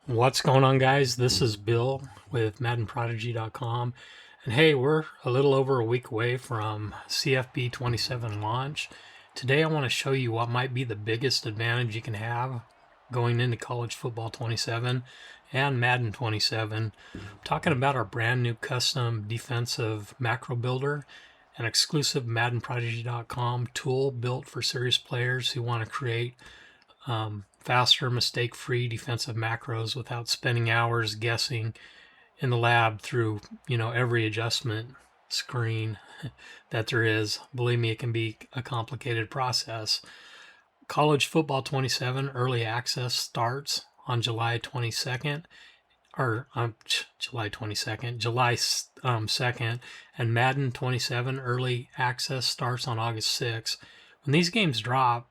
What's going on, guys? This is Bill with MaddenProdigy.com. And hey, we're a little over a week away from CFB 27 launch. Today, I want to show you what might be the biggest advantage you can have going into College Football 27 and Madden 27. I'm talking about our brand new custom defensive macro builder, an exclusive MaddenProdigy.com tool built for serious players who want to create faster, mistake-free defensive macros without spending hours guessing in the lab through, every adjustment screen that there is. Believe me, it can be a complicated process. College Football 27 early access starts on July 22nd, or July 22nd, July 2nd, and Madden 27 early access starts on August 6th. When these games drop,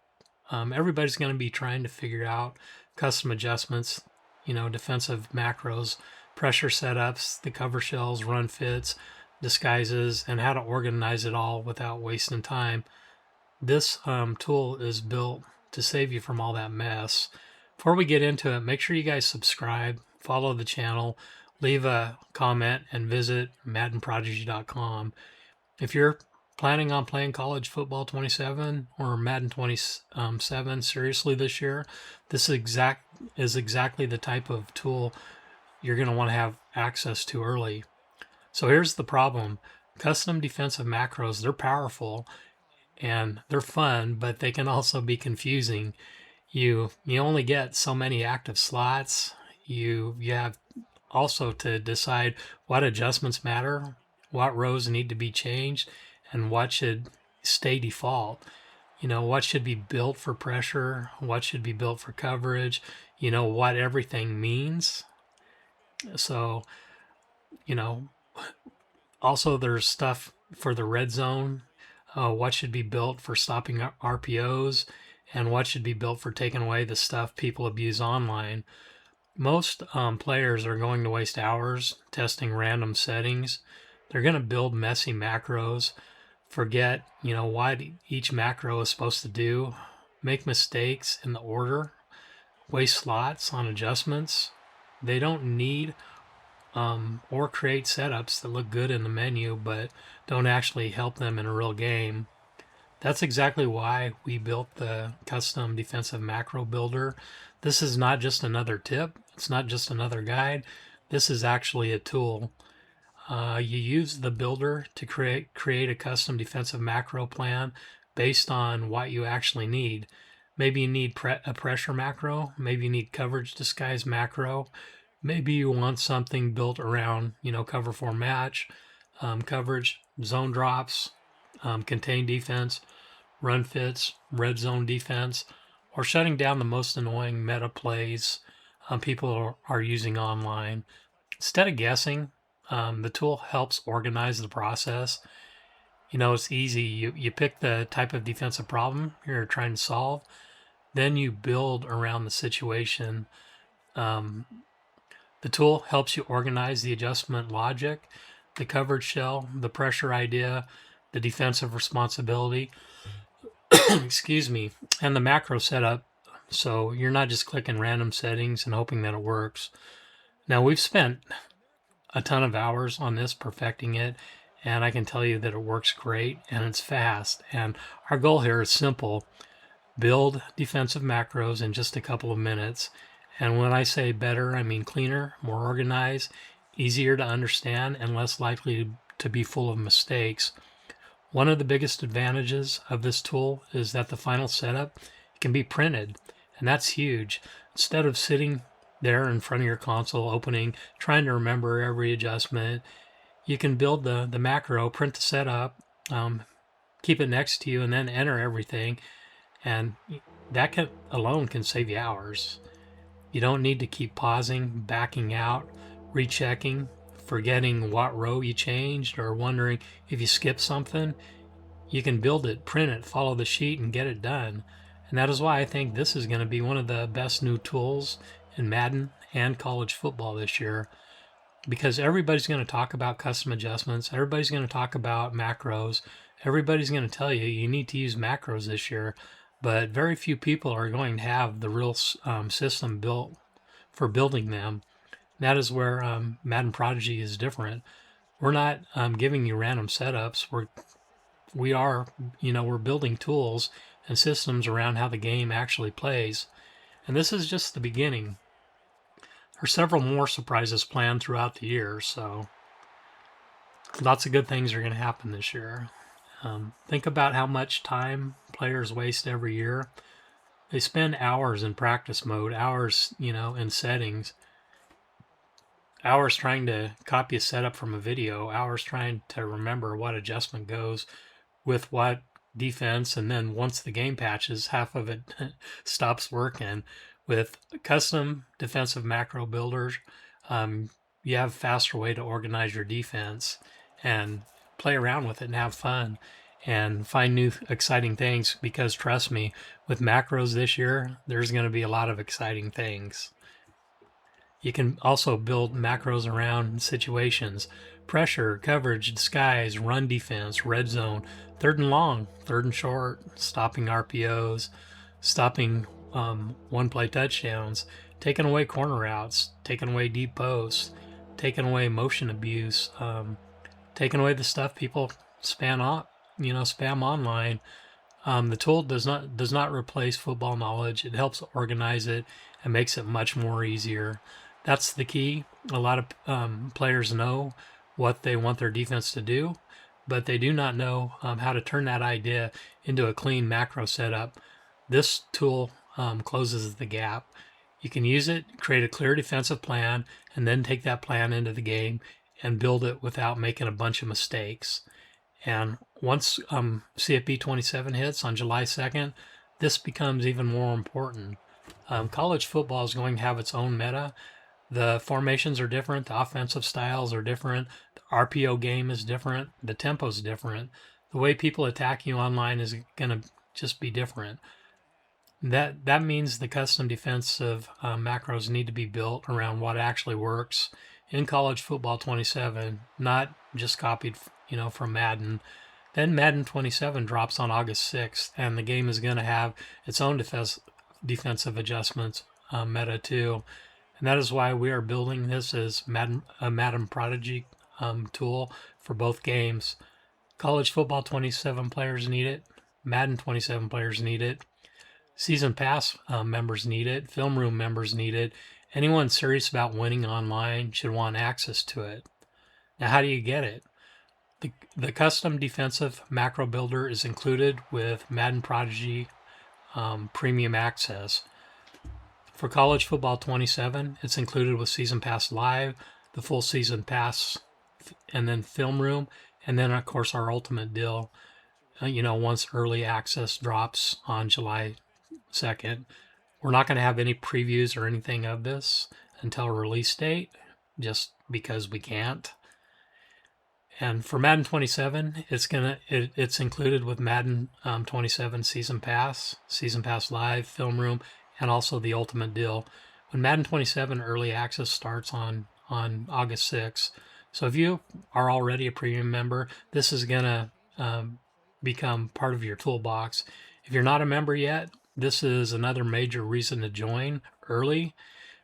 everybody's going to be trying to figure out custom adjustments, defensive macros, pressure setups, the cover shells, run fits, disguises, and how to organize it all without wasting time. This tool is built to save you from all that mess. Before we get into it, make sure you guys subscribe, follow the channel, leave a comment, and visit MaddenProdigy.com. If you're planning on playing College Football 27 or Madden 27 seriously this year, this is exactly the type of tool you're going to want to have access to early. So here's the problem. Custom defensive macros, they're powerful and they're fun, but they can also be confusing. You only get so many active slots. You have also to decide what adjustments matter, what rows need to be changed, and what should stay default. What should be built for pressure, what should be built for coverage, what everything means. So, also there's stuff for the red zone, what should be built for stopping RPOs, and what should be built for taking away the stuff people abuse online. Most players are going to waste hours testing random settings. They're going to build messy macros, forget, what each macro is supposed to do, make mistakes in the order, waste slots on adjustments. They don't need or create setups that look good in the menu but don't actually help them in a real game. That's exactly why we built the custom defensive macro builder. This is not just another tip. It's not just another guide. This is actually a tool. You use the builder to create a custom defensive macro plan based on what you actually need. Maybe you need a pressure macro. Maybe you need coverage disguise macro. Maybe you want something built around, cover for match, coverage, zone drops, contain defense, run fits, red zone defense, or shutting down the most annoying meta plays people are using online. Instead of guessing, the tool helps organize the process. It's easy. You pick the type of defensive problem you're trying to solve, then you build around the situation. The tool helps you organize the adjustment logic, the coverage shell, the pressure idea, the defensive responsibility, excuse me, and the macro setup. So you're not just clicking random settings and hoping that it works. Now, we've spent a ton of hours on this, perfecting it, and I can tell you that it works great and it's fast. And our goal here is simple: build defensive macros in just a couple of minutes. And when I say better, I mean cleaner, more organized, easier to understand, and less likely to be full of mistakes. One of the biggest advantages of this tool is that the final setup can be printed, and that's huge. Instead of sitting there in front of your console opening, trying to remember every adjustment, you can build the macro, print the setup, keep it next to you, and then enter everything. And that alone can save you hours. You don't need to keep pausing, backing out, rechecking, forgetting what row you changed, or wondering if you skipped something. You can build it, print it, follow the sheet, and get it done. And that is why I think this is going to be one of the best new tools in Madden and college football this year, because everybody's going to talk about custom adjustments. Everybody's going to talk about macros. Everybody's going to tell you you need to use macros this year, but very few people are going to have the real system built for building them. That is where Madden Prodigy is different. We're not giving you random setups. We're building tools and systems around how the game actually plays. And this is just the beginning. There are several more surprises planned throughout the year, so lots of good things are going to happen this year. Think about how much time players waste every year. They spend hours in practice mode, hours, in settings, hours trying to copy a setup from a video, hours trying to remember what adjustment goes with what defense, and then once the game patches, half of it stops working. With custom defensive macro builders, you have a faster way to organize your defense and play around with it and have fun and find new exciting things, because trust me, with macros this year, there's going to be a lot of exciting things. You can also build macros around situations: pressure, coverage, disguise, run defense, red zone, third and long, third and short, stopping RPOs, stopping one-play touchdowns, taking away corner routes, taking away deep posts, taking away motion abuse, taking away the stuff people spam online. The tool does not replace football knowledge. It helps organize it and makes it much more easier. That's the key. A lot of players know what they want their defense to do, but they do not know how to turn that idea into a clean macro setup. This tool closes the gap. You can use it, create a clear defensive plan, and then take that plan into the game and build it without making a bunch of mistakes. And once CFB 27 hits on July 2nd, this becomes even more important. College football is going to have its own meta. The formations are different. The offensive styles are different. The RPO game is different. The tempo is different. The way people attack you online is going to just be different. That means the custom defensive macros need to be built around what actually works in College Football 27, not just copied, from Madden. Then Madden 27 drops on August 6th, and the game is going to have its own defensive adjustments meta too. And that is why we are building this as a Madden Prodigy tool for both games. College Football 27 players need it. Madden 27 players need it. Season Pass members need it. Film Room members need it. Anyone serious about winning online should want access to it. Now, how do you get it? The custom defensive macro builder is included with Madden Prodigy Premium Access. For College Football 27, it's included with Season Pass Live, the full Season Pass, and then Film Room, and then, of course, our Ultimate deal, once early access drops on July 2nd. We're not going to have any previews or anything of this until release date, just because we can't. And for Madden 27, it's included with Madden 27 Season Pass Live, Film Room, and also the Ultimate deal. When Madden 27 early access starts on August 6th, so if you are already a premium member, this is gonna become part of your toolbox. If you're not a member yet, this is another major reason to join early,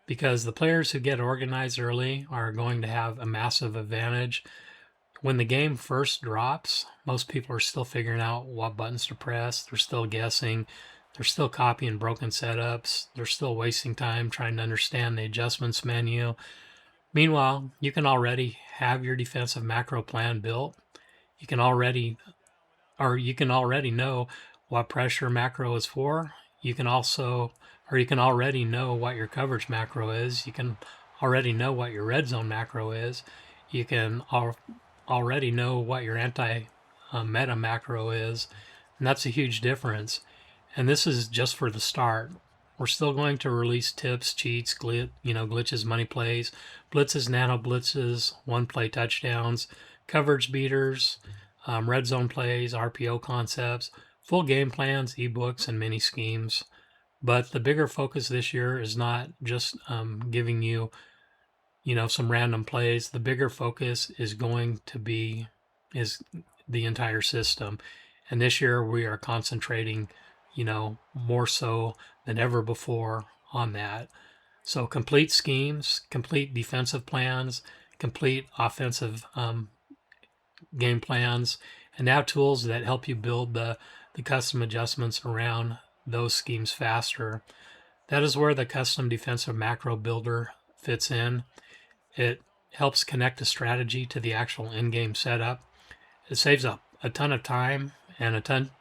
because the players who get organized early are going to have a massive advantage. When the game first drops, most people are still figuring out what buttons to press. They're still guessing. They're still copying broken setups. They're still wasting time trying to understand the adjustments menu. Meanwhile, you can already have your defensive macro plan built. You can already know what pressure macro is for. You can already know what your coverage macro is. You can already know what your red zone macro is. You can already know what your anti-meta macro is, and that's a huge difference. And this is just for the start. We're still going to release tips, cheats, glitches, money plays, blitzes, nano blitzes, one-play touchdowns, coverage beaters, red zone plays, RPO concepts, full game plans, ebooks, and mini schemes. But the bigger focus this year is not just giving you some random plays. The bigger focus is going to be the entire system. And this year we are concentrating, more so than ever before on that. So complete schemes, complete defensive plans, complete offensive game plans, and now tools that help you build the custom adjustments around those schemes faster. That is where the custom defensive macro builder fits in. It helps connect a strategy to the actual in-game setup. It saves a ton of time and a ton,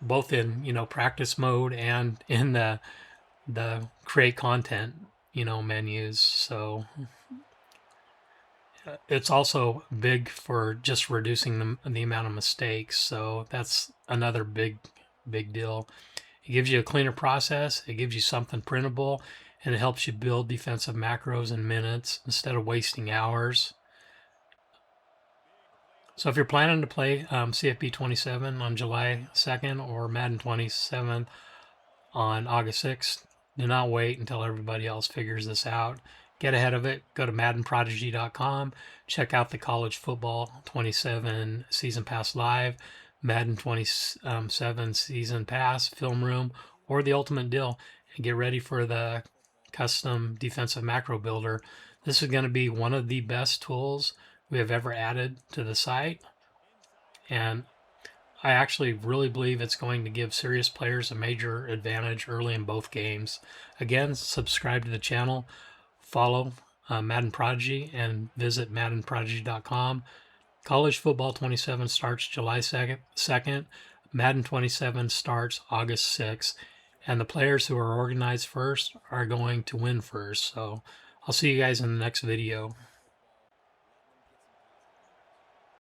both in practice mode and in the create content menus. So it's also big for just reducing the amount of mistakes. So that's another big deal. It gives you a cleaner process. It gives you something printable, and it helps you build defensive macros in minutes instead of wasting hours. So if you're planning to play CFB 27 on July 2nd or Madden 27 on August 6th, do not wait until everybody else figures this out. Get ahead of it. Go to MaddenProdigy.com. Check out the College Football 27 Season Pass Live, Madden 27 Season Pass, Film Room, or the Ultimate Deal, and get ready for the custom defensive macro builder. This is going to be one of the best tools we have ever added to the site, and I actually really believe it's going to give serious players a major advantage early in both games. Again, subscribe to the channel, follow Madden Prodigy, and visit MaddenProdigy.com. College Football 27 starts July 2nd. Madden 27 starts August 6th. And the players who are organized first are going to win first. So I'll see you guys in the next video.